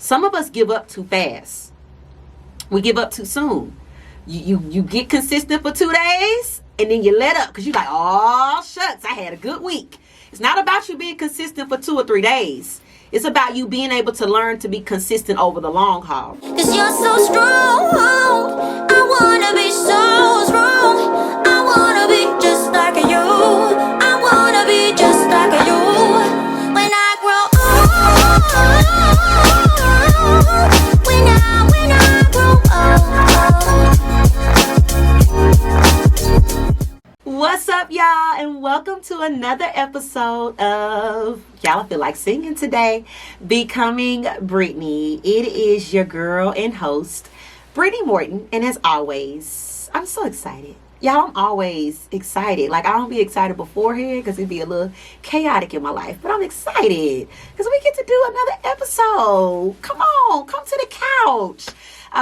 Some of us give up too fast. We give up too soon. You get consistent for 2 days and then you let up because you're like, oh, shucks, I had a good week. It's not about you being consistent for 2 or 3 days. It's about you being able to learn to be consistent over the long haul. Cause you're so strong. I wanna be so strong. I wanna be just like you. I wanna be just like you. When I grow old. When I grow old. What's up, y'all, and welcome to another episode of, y'all, I feel like singing today, Becoming Brittany. It is your girl and host, Brittany Morton, and as always, I'm so excited. Y'all, I'm always excited. Like, I don't be excited beforehand because it'd be a little chaotic in my life, but I'm excited because we get to do another episode. Come on, come to the couch.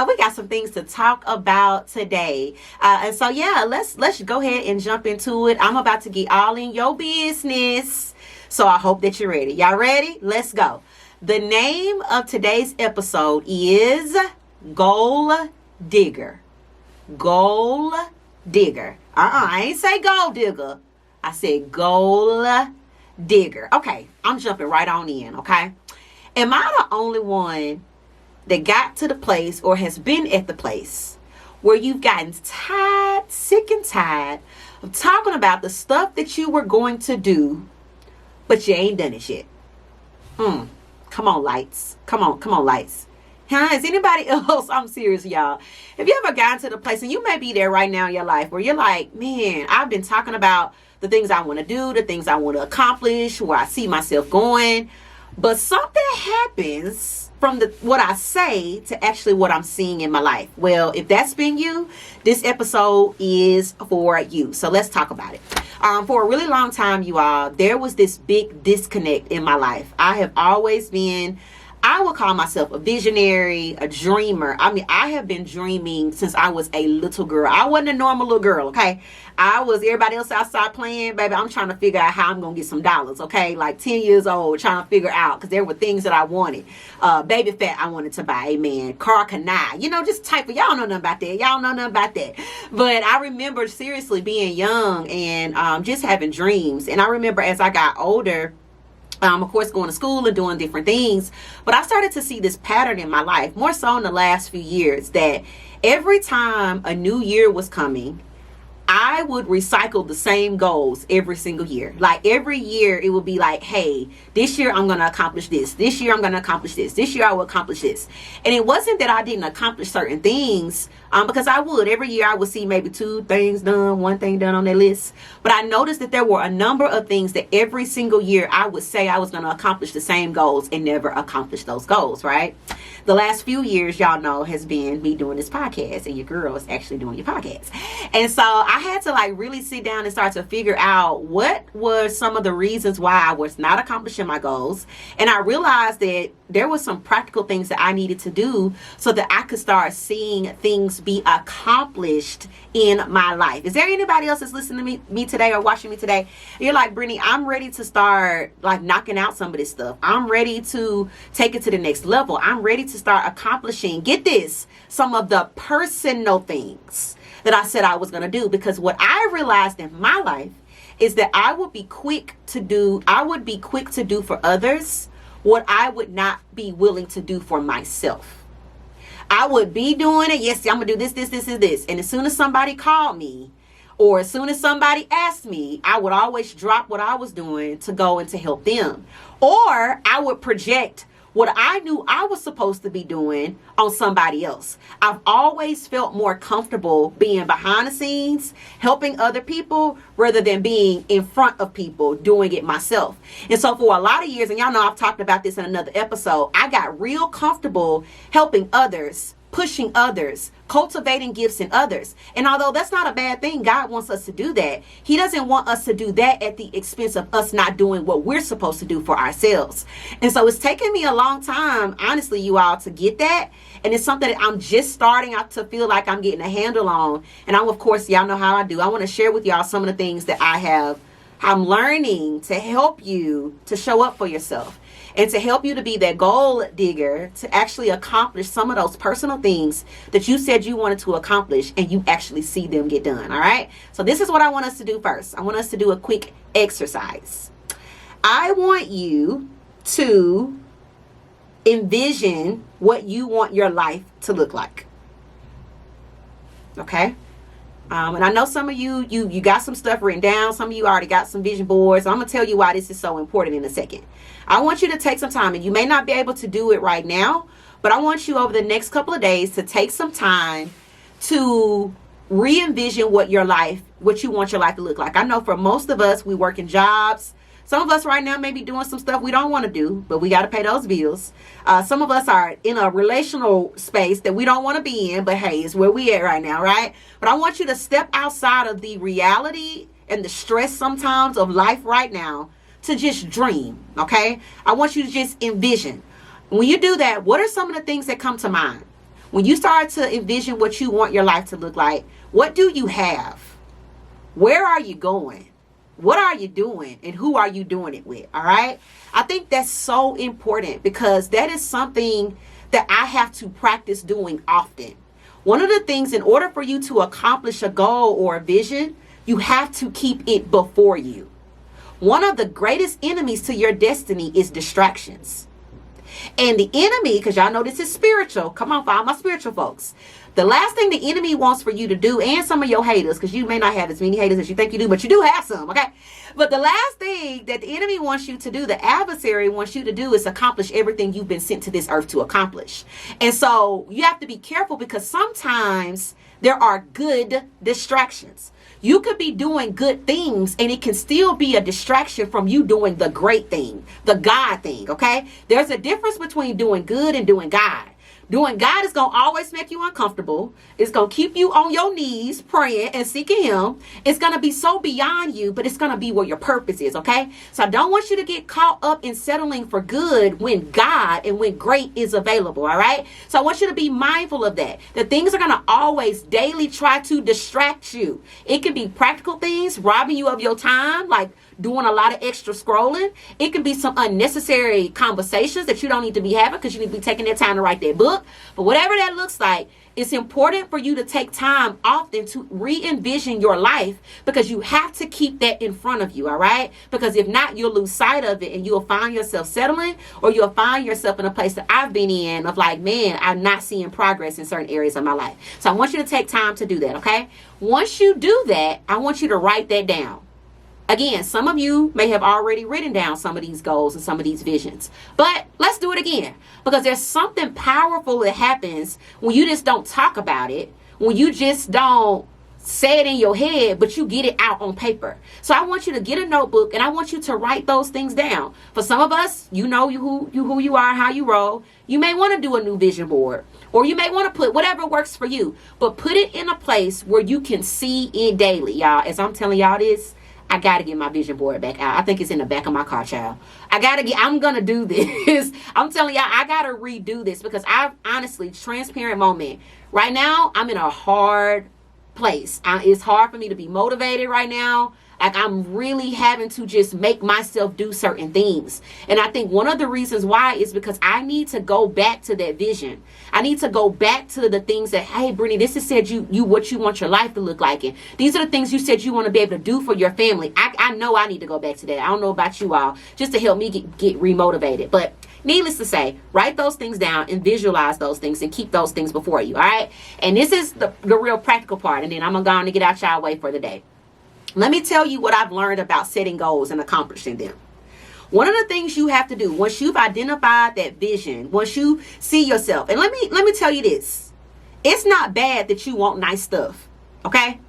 We got some things to talk about today. And so, yeah, let's go ahead and jump into it. I'm about to get all in your business. So I hope that you're ready. Y'all ready? Let's go. The name of today's episode is Goal Digger. Goal Digger. I ain't say gold digger. I said goal digger. Okay, I'm jumping right on in, okay? Am I the only one that got to the place or has been at the place where you've gotten tired, sick and tired of talking about the stuff that you were going to do, but you ain't done it yet? Come on, lights. Come on, lights. Huh? Is anybody else? I'm serious, y'all. Have you ever gotten to the place, and you may be there right now in your life, where you're like, man, I've been talking about the things I want to do, the things I want to accomplish, where I see myself going, but something happens from what I say to actually what I'm seeing in my life. Well, if that's been you, this episode is for you. So let's talk about it. For a really long time, you all, there was this big disconnect in my life. I have always been, I would call myself a visionary, a dreamer. I mean, I have been dreaming since I was a little girl. I wasn't a normal little girl, okay? I was everybody else outside playing, baby. I'm trying to figure out how I'm going to get some dollars, okay? Like 10 years old, trying to figure out, because there were things that I wanted. Baby fat I wanted to buy, amen. Car canai, just type of, y'all know nothing about that. Y'all know nothing about that. But I remember seriously being young and just having dreams. And I remember as I got older, of course, going to school and doing different things. But I started to see this pattern in my life, more so in the last few years, that every time a new year was coming, I would recycle the same goals every single year. Like every year it would be like, hey, this year I'm going to accomplish this. This year I'm going to accomplish this. This year I will accomplish this. And it wasn't that I didn't accomplish certain things, because I would. Every year I would see maybe 2 things done, 1 thing done on that list. But I noticed that there were a number of things that every single year I would say I was going to accomplish the same goals and never accomplish those goals, right? The last few years, y'all know, has been me doing this podcast, and your girl is actually doing your podcast. And so I had to really sit down and start to figure out what were some of the reasons why I was not accomplishing my goals. And I realized that there were some practical things that I needed to do so that I could start seeing things be accomplished in my life. Is there anybody else that's listening to me today or watching me today? You're like, Brittany, I'm ready to start knocking out some of this stuff. I'm ready to take it to the next level. I'm ready to start accomplishing, get this, some of the personal things that I said I was going to do. Because what I realized in my life is that I would be quick to do for others what I would not be willing to do for myself. I would be doing it. Yes, I'm going to do this. And as soon as somebody called me, or as soon as somebody asked me, I would always drop what I was doing to go and to help them. Or I would project what I knew I was supposed to be doing on somebody else. I've always felt more comfortable being behind the scenes, helping other people, rather than being in front of people doing it myself. And so for a lot of years, and y'all know I've talked about this in another episode, I got real comfortable helping others, pushing others, cultivating gifts in others. And although that's not a bad thing, God wants us to do that. He doesn't want us to do that at the expense of us not doing what we're supposed to do for ourselves. And so it's taken me a long time, honestly, you all, to get that. And it's something that I'm just starting out to feel like I'm getting a handle on. And of course, y'all know how I do. I want to share with y'all some of the things that I'm learning to help you to show up for yourself. and to help you to be that goal digger to actually accomplish some of those personal things that you said you wanted to accomplish and you actually see them get done. All right. So this is what I want us to do first. I want us to do a quick exercise. I want you to envision what you want your life to look like. Okay. And I know some of you got some stuff written down. Some of you already got some vision boards. I'm going to tell you why this is so important in a second. I want you to take some time, and you may not be able to do it right now, but I want you over the next couple of days to take some time to re-envision what you want your life to look like. I know for most of us, we work in jobs. Some of us right now may be doing some stuff we don't want to do, but we got to pay those bills. Some of us are in a relational space that we don't want to be in, but hey, it's where we at right now, right? But I want you to step outside of the reality and the stress sometimes of life right now to just dream, okay? I want you to just envision. When you do that, what are some of the things that come to mind? When you start to envision what you want your life to look like, what do you have? Where are you going? What are you doing, and who are you doing it with? All right. I think that's so important because that is something that I have to practice doing often. One of the things, in order for you to accomplish a goal or a vision, you have to keep it before you. One of the greatest enemies to your destiny is distractions. And the enemy, because y'all know this is spiritual. Come on, for all my spiritual folks. The last thing the enemy wants for you to do, and some of your haters, because you may not have as many haters as you think you do, but you do have some, okay? But the last thing that the enemy wants you to do, the adversary wants you to do, is accomplish everything you've been sent to this earth to accomplish. And so you have to be careful because sometimes there are good distractions. You could be doing good things and it can still be a distraction from you doing the great thing, the God thing, okay? There's a difference between doing good and doing God. Doing God is going to always make you uncomfortable. It's going to keep you on your knees praying and seeking him. It's going to be so beyond you, but it's going to be where your purpose is, okay? So I don't want you to get caught up in settling for good when God and when great is available, all right? So I want you to be mindful of that. That things are going to always daily try to distract you. It can be practical things, robbing you of your time, like doing a lot of extra scrolling. It can be some unnecessary conversations that you don't need to be having because you need to be taking that time to write that book. But whatever that looks like, it's important for you to take time often to re-envision your life because you have to keep that in front of you, all right? Because if not, you'll lose sight of it and you'll find yourself settling, or you'll find yourself in a place that I've been in of like, man, I'm not seeing progress in certain areas of my life. So I want you to take time to do that, okay? Once you do that, I want you to write that down. Again, some of you may have already written down some of these goals and some of these visions, but let's do it again because there's something powerful that happens when you just don't talk about it, when you just don't say it in your head, but you get it out on paper. So I want you to get a notebook and I want you to write those things down. For some of us, you know who you are, how you roll. You may want to do a new vision board, or you may want to put whatever works for you, but put it in a place where you can see it daily, y'all. As I'm telling y'all this, I got to get my vision board back out. I think it's in the back of my car, child. I'm going to do this. I'm telling y'all, I got to redo this because honestly, transparent moment. Right now, I'm in a hard place. It's hard for me to be motivated right now. Like I'm really having to just make myself do certain things. And I think one of the reasons why is because I need to go back to that vision. I need to go back to the things that, hey, Brittany, this is said you what you want your life to look like. And these are the things you said you want to be able to do for your family. I know I need to go back to that. I don't know about you all, just to help me get remotivated. But needless to say, write those things down and visualize those things and keep those things before you. All right. And this is the real practical part. And then I'm going to get out y'all way for the day. Let me tell you what I've learned about setting goals and accomplishing them. One of the things you have to do once you've identified that vision, once you see yourself, and let me tell you this, it's not bad that you want nice stuff, okay?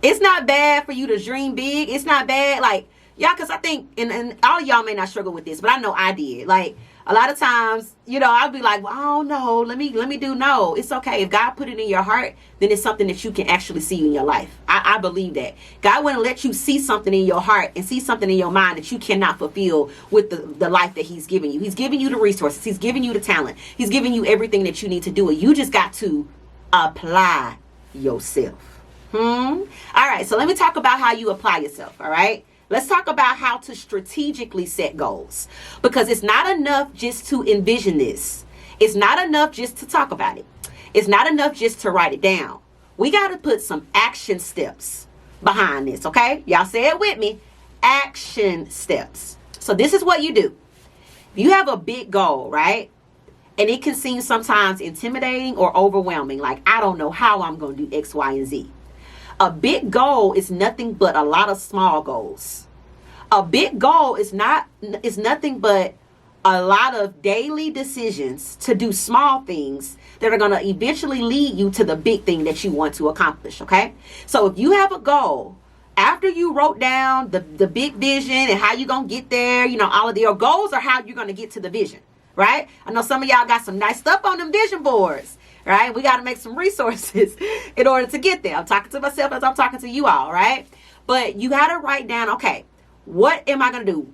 It's not bad for you to dream big. It's not bad, like, yeah, because I think, and all of y'all may not struggle with this, but I know I did. Like, a lot of times, I'll be like, well, I don't know. Let me do no. It's okay. If God put it in your heart, then it's something that you can actually see in your life. I believe that. God wouldn't let you see something in your heart and see something in your mind that you cannot fulfill with the life that he's giving you. He's giving you the resources. He's giving you the talent. He's giving you everything that you need to do. And you just got to apply yourself. All right. So let me talk about how you apply yourself. All right. Let's talk about how to strategically set goals, because it's not enough just to envision this. It's not enough just to talk about it. It's not enough just to write it down. We got to put some action steps behind this, okay? Y'all say it with me. Action steps. So this is what you do. You have a big goal, right? And it can seem sometimes intimidating or overwhelming. Like, I don't know how I'm going to do X, Y, and Z. A big goal is nothing but a lot of small goals. A big goal is nothing but a lot of daily decisions to do small things that are going to eventually lead you to the big thing that you want to accomplish, okay? So if you have a goal, after you wrote down the big vision and how you're going to get there, all of your goals are how you're going to get to the vision, right? I know some of y'all got some nice stuff on them vision boards, right? We got to make some resources in order to get there. I'm talking to myself as I'm talking to you all, right? But you got to write down, okay, what am I going to do?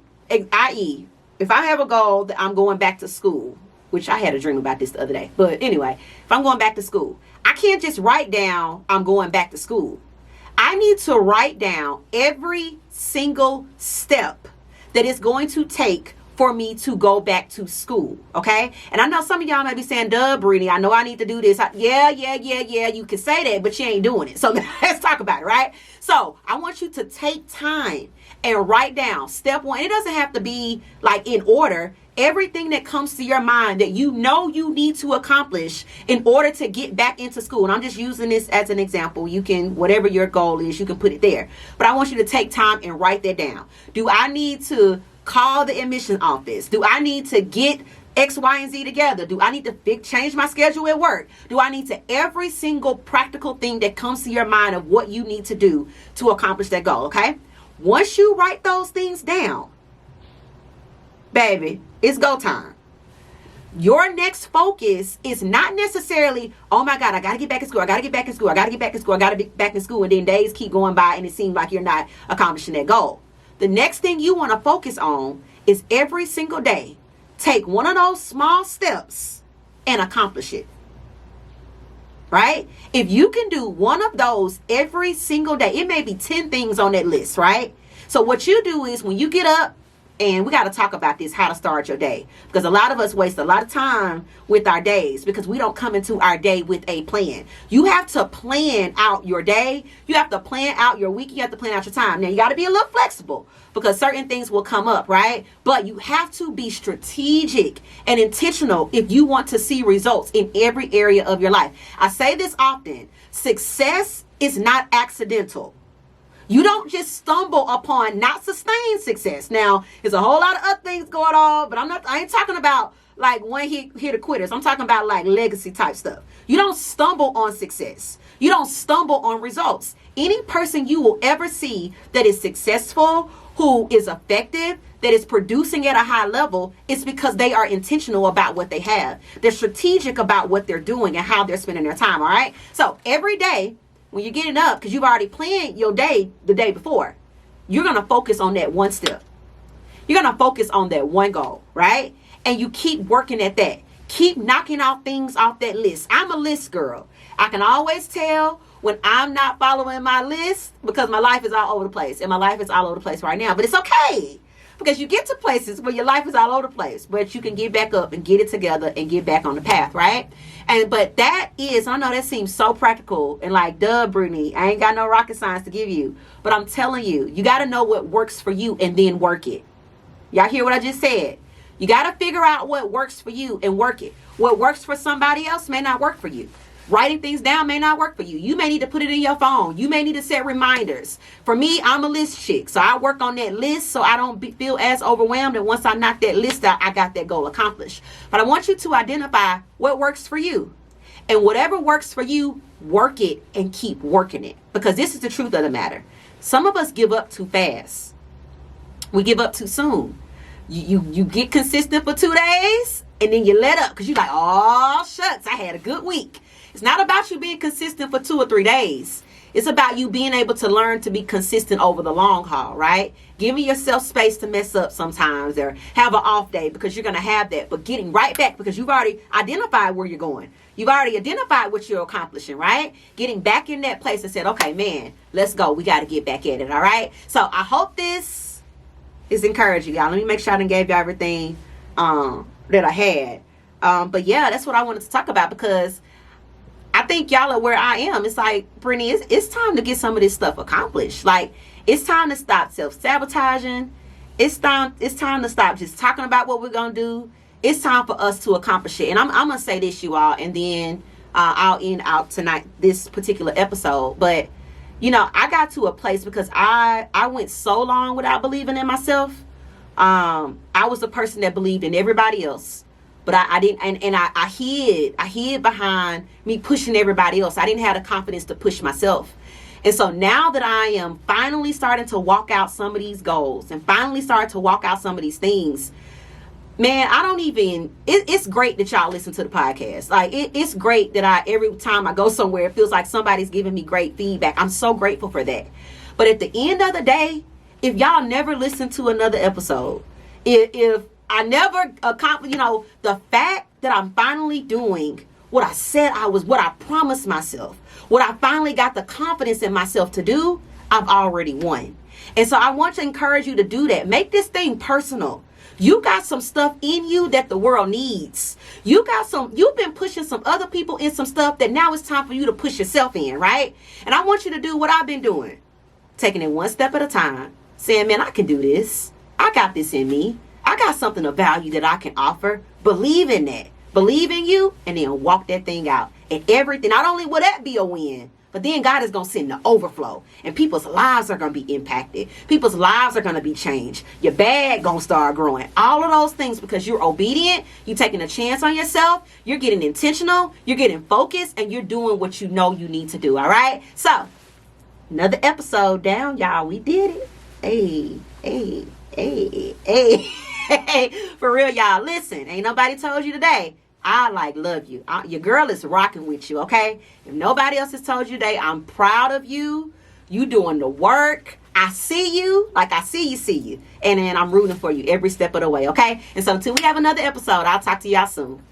I.e., if I have a goal that I'm going back to school, which I had a dream about this the other day. But anyway, if I'm going back to school, I can't just write down I'm going back to school. I need to write down every single step that it's going to take for me to go back to school, okay? And I know some of y'all might be saying, duh, Brittany, I know I need to do this. Yeah, you can say that, but you ain't doing it. So let's talk about it, right? So I want you to take time and write down step one. It doesn't have to be like in order. Everything that comes to your mind that you know you need to accomplish in order to get back into school. And I'm just using this as an example. You can, whatever your goal is, you can put it there. But I want you to take time and write that down. Do I need to call the admission office? Do I need to get X, Y, and Z together? Do I need to change my schedule at work? Do I need to, every single practical thing that comes to your mind of what you need to do to accomplish that goal, okay? Once you write those things down, baby, it's go time. Your next focus is not necessarily, oh my God, I got to get back in school. I got to get back in school. I got to get back in school. I got to be back in school. And then days keep going by and it seems like you're not accomplishing that goal. The next thing you want to focus on is every single day, take one of those small steps and accomplish it. Right? If you can do one of those every single day, it may be 10 things on that list, right? So what you do is when you get up, and we got to talk about this, how to start your day. Because a lot of us waste a lot of time with our days because we don't come into our day with a plan. You have to plan out your day. You have to plan out your week. You have to plan out your time. Now, you got to be a little flexible because certain things will come up, right? But you have to be strategic and intentional if you want to see results in every area of your life. I say this often. Success is not accidental. You don't just stumble upon not sustained success. Now, there's a whole lot of other things going on, but I ain't talking about like one hit quitters. I'm talking about like legacy type stuff. You don't stumble on success. You don't stumble on results. Any person you will ever see that is successful, who is effective, that is producing at a high level, it's because they are intentional about what they have. They're strategic about what they're doing and how they're spending their time, all right? So every day, when you're getting up, because you've already planned your day the day before, you're going to focus on that one step. You're going to focus on that one goal, right? And you keep working at that. Keep knocking out things off that list. I'm a list girl. I can always tell when I'm not following my list because my life is all over the place. And my life is all over the place right now. But it's okay. Because you get to places where your life is all over the place, but you can get back up and get it together and get back on the path, right? But that is, I know that seems so practical and like, duh, Brittany, I ain't got no rocket science to give you. But I'm telling you, you got to know what works for you and then work it. Y'all hear what I just said? You got to figure out what works for you and work it. What works for somebody else may not work for you. Writing things down may not work for you. You may need to put it in your phone. You may need to set reminders. For me, I'm a list chick. So I work on that list so I don't feel as overwhelmed. And once I knock that list out, I got that goal accomplished. But I want you to identify what works for you. And whatever works for you, work it and keep working it. Because this is the truth of the matter. Some of us give up too fast. We give up too soon. You get consistent for 2 days and then you let up because you're like, oh, shucks, I had a good week. It's not about you being consistent for 2 or 3 days. It's about you being able to learn to be consistent over the long haul, right? Giving yourself space to mess up sometimes or have an off day because you're going to have that. But getting right back because you've already identified where you're going. You've already identified what you're accomplishing, right? Getting back in that place and said, okay, man, let's go. We got to get back at it, all right? So I hope this It's encouraging, y'all. Let me make sure I done gave y'all everything that I had. But yeah, that's what I wanted to talk about, because I think y'all are where I am. It's like, Brittany, it's time to get some of this stuff accomplished. Like, it's time to stop self-sabotaging. It's time to stop just talking about what we're going to do. It's time for us to accomplish it. And I'm going to say this, you all, and then I'll end out tonight, this particular episode. But, you know, I got to a place because I went so long without believing in myself. I was the person that believed in everybody else. But I didn't, and I hid behind me pushing everybody else. I didn't have the confidence to push myself. And so now that I am finally starting to walk out some of these goals and finally starting to walk out some of these things, man, it's great that y'all listen to the podcast. Like, it's great that every time I go somewhere, it feels like somebody's giving me great feedback. I'm so grateful for that. But at the end of the day, if y'all never listen to another episode, if I never accomplish, the fact that I'm finally doing what I said I was, what I promised myself, what I finally got the confidence in myself to do, I've already won. And so I want to encourage you to do that. Make this thing personal. You got some stuff in you that the world needs. You've been pushing some other people in some stuff that now it's time for you to push yourself in, right? And I want you to do what I've been doing. Taking it one step at a time. Saying, man, I can do this. I got this in me. I got something of value that I can offer. Believe in that. Believe in you, and then walk that thing out. And everything, not only will that be a win, but then God is going to send the overflow. And people's lives are going to be impacted. People's lives are going to be changed. Your bag going to start growing. All of those things because you're obedient. You're taking a chance on yourself. You're getting intentional. You're getting focused. And you're doing what you know you need to do. All right? So, another episode down, y'all. We did it. Hey. For real, y'all. Listen, ain't nobody told you today. I love you. Your girl is rocking with you, okay? If nobody else has told you today, I'm proud of you. You doing the work. I see you. Like I see you. And then I'm rooting for you every step of the way, okay? And so until we have another episode, I'll talk to y'all soon.